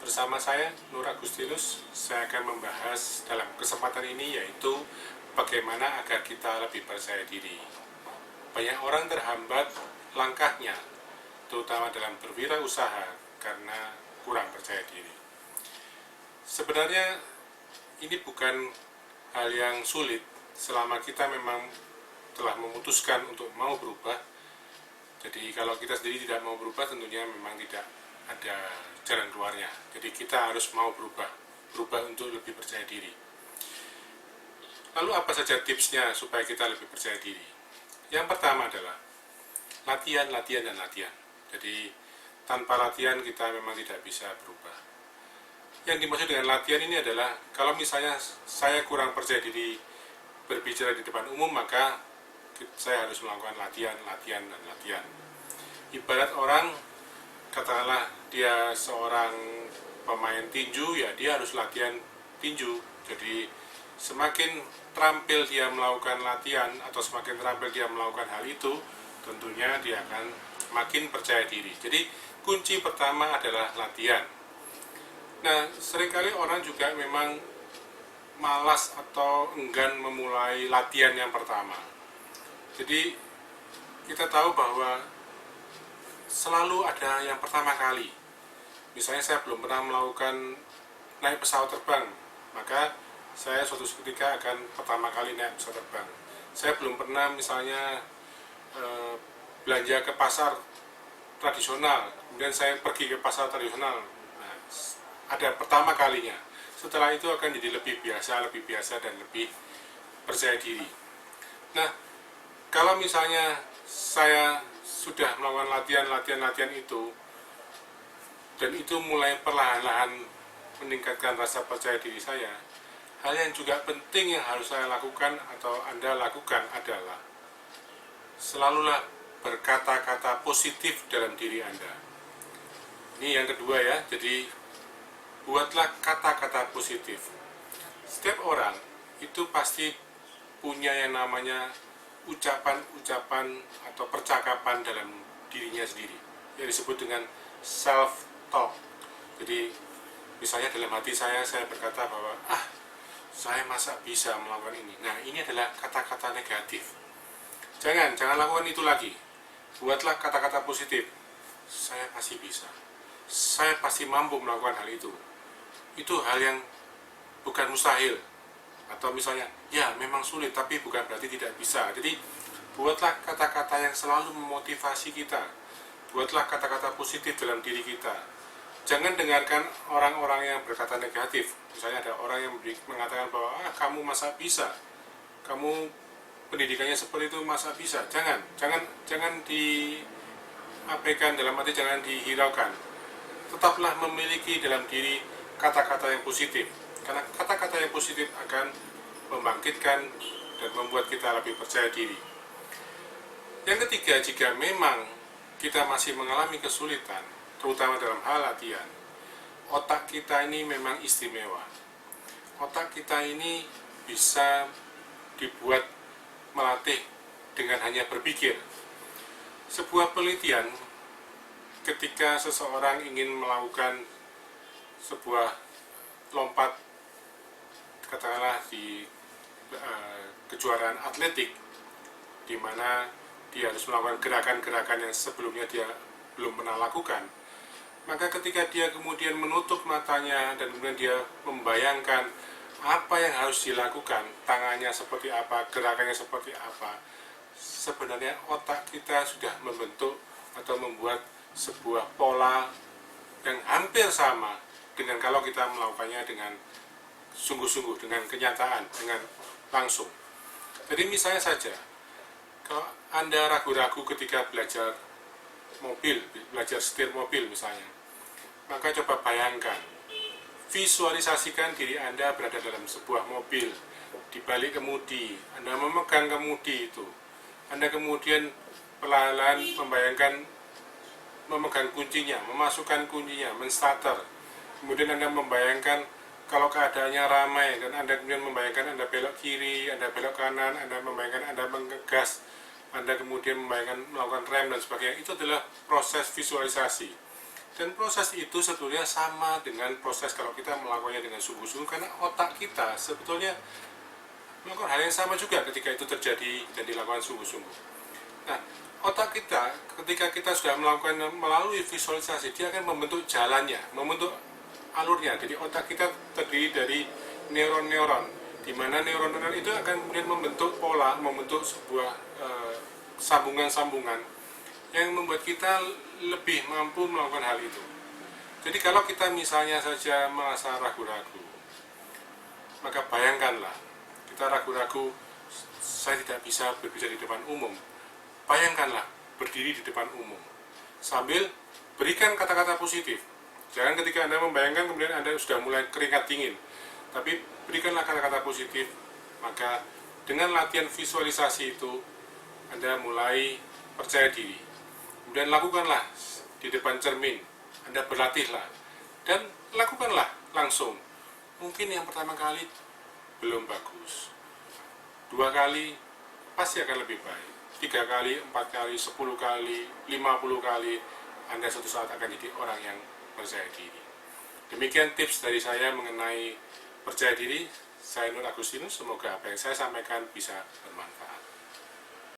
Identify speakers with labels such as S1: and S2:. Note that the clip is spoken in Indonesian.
S1: Bersama saya, Nur Agustinus, saya akan membahas dalam kesempatan ini yaitu bagaimana agar kita lebih percaya diri. Banyak orang terhambat langkahnya, terutama dalam berwirausaha karena kurang percaya diri. Sebenarnya ini bukan hal yang sulit selama kita memang telah memutuskan untuk mau berubah. Jadi kalau kita sendiri tidak mau berubah, tentunya memang tidak ada jalan keluarnya. Jadi kita harus mau berubah untuk lebih percaya diri. Lalu apa saja tipsnya supaya kita lebih percaya diri? Yang pertama adalah latihan. Jadi tanpa latihan kita memang tidak bisa berubah. Yang dimaksud dengan latihan ini adalah kalau misalnya saya kurang percaya diri berbicara di depan umum, maka saya harus melakukan latihan. Ibarat orang, katakanlah dia seorang pemain tinju, ya dia harus latihan tinju. Jadi semakin terampil dia melakukan latihan atau semakin terampil dia melakukan hal itu, tentunya dia akan makin percaya diri. Jadi kunci pertama adalah latihan. Nah, seringkali orang juga memang malas atau enggan memulai latihan yang pertama. Jadi kita tahu bahwa selalu ada yang pertama kali. Misalnya saya belum pernah melakukan naik pesawat terbang, maka saya suatu ketika akan pertama kali naik pesawat terbang. Saya belum pernah misalnya belanja ke pasar tradisional, kemudian saya pergi ke pasar tradisional. Nah, ada pertama kalinya. Setelah itu akan jadi lebih biasa dan lebih percaya diri. Nah, kalau misalnya saya sudah melakukan latihan itu, dan itu mulai perlahan-lahan meningkatkan rasa percaya diri saya, hal yang juga penting yang harus saya lakukan atau Anda lakukan adalah selalulah berkata-kata positif dalam diri Anda. Ini yang kedua ya, jadi buatlah kata-kata positif. Setiap orang itu pasti punya yang namanya ucapan-ucapan atau percakapan dalam dirinya sendiri, yang disebut dengan self-talk. Jadi misalnya dalam hati saya berkata bahwa saya masa bisa melakukan ini. Nah, ini adalah kata-kata negatif. Jangan lakukan itu lagi. Buatlah kata-kata positif. Saya pasti bisa. Saya pasti mampu melakukan hal itu. Itu hal yang bukan mustahil. Atau misalnya, ya memang sulit tapi bukan berarti tidak bisa. Jadi buatlah kata-kata yang selalu memotivasi kita. Buatlah kata-kata positif dalam diri kita. Jangan dengarkan orang-orang yang berkata negatif. Misalnya ada orang yang mengatakan bahwa kamu masa bisa, kamu pendidikannya seperti itu masa bisa. Jangan diabaikan, dalam arti jangan dihiraukan. Tetaplah memiliki dalam diri kata-kata yang positif. Karena kata-kata yang positif akan membangkitkan dan membuat kita lebih percaya diri. Yang ketiga, jika memang kita masih mengalami kesulitan, terutama dalam hal latihan, otak kita ini memang istimewa. Otak kita ini bisa dibuat melatih dengan hanya berpikir. Sebuah penelitian, ketika seseorang ingin melakukan sebuah lompat, katakanlah di kejuaraan atletik, di mana dia harus melakukan gerakan-gerakan yang sebelumnya dia belum pernah lakukan, maka ketika dia kemudian menutup matanya dan kemudian dia membayangkan apa yang harus dilakukan, tangannya seperti apa, gerakannya seperti apa, sebenarnya otak kita sudah membentuk atau membuat sebuah pola yang hampir sama dengan kalau kita melakukannya dengan sungguh-sungguh, dengan kenyataan, dengan langsung. Jadi misalnya saja, kalau Anda ragu-ragu ketika belajar mobil, belajar setir mobil misalnya, maka coba bayangkan, visualisasikan diri Anda berada dalam sebuah mobil, di balik kemudi, Anda memegang kemudi itu, Anda kemudian pelan-pelan membayangkan memegang kuncinya, memasukkan kuncinya, menstarter. Kemudian Anda membayangkan kalau keadaannya ramai dan Anda kemudian membayangkan Anda belok kiri, Anda belok kanan, Anda membayangkan Anda mengegas, Anda kemudian membayangkan melakukan rem dan sebagainya. Itu adalah proses visualisasi. Dan proses itu sebetulnya sama dengan proses kalau kita melakukannya dengan sungguh-sungguh, karena otak kita sebetulnya melakukan hal yang sama juga ketika itu terjadi dan dilakukan sungguh-sungguh. Nah, otak kita ketika kita sudah melakukan melalui visualisasi, dia akan membentuk jalannya, membentuk alurnya. Jadi otak kita terdiri dari neuron-neuron, di mana neuron-neuron itu akan kemudian membentuk pola, membentuk sebuah sambungan-sambungan yang membuat kita lebih mampu melakukan hal itu. Jadi kalau kita misalnya saja merasa ragu-ragu, maka bayangkanlah, kita ragu-ragu, saya tidak bisa berbicara di depan umum. Bayangkanlah berdiri di depan umum, sambil berikan kata-kata positif. Jangan ketika Anda membayangkan kemudian Anda sudah mulai keringat dingin, tapi berikanlah kata-kata positif. Maka dengan latihan visualisasi itu, Anda mulai percaya diri. Kemudian lakukanlah di depan cermin, Anda berlatihlah, dan lakukanlah langsung. Mungkin yang pertama kali belum bagus, 2 kali pasti akan lebih baik, 3 kali, 4 kali, 10 kali, 50 kali, Anda suatu saat akan jadi orang yang percaya diri. Demikian tips dari saya mengenai percaya diri. Saya Nur Agustinus, semoga apa yang saya sampaikan bisa bermanfaat.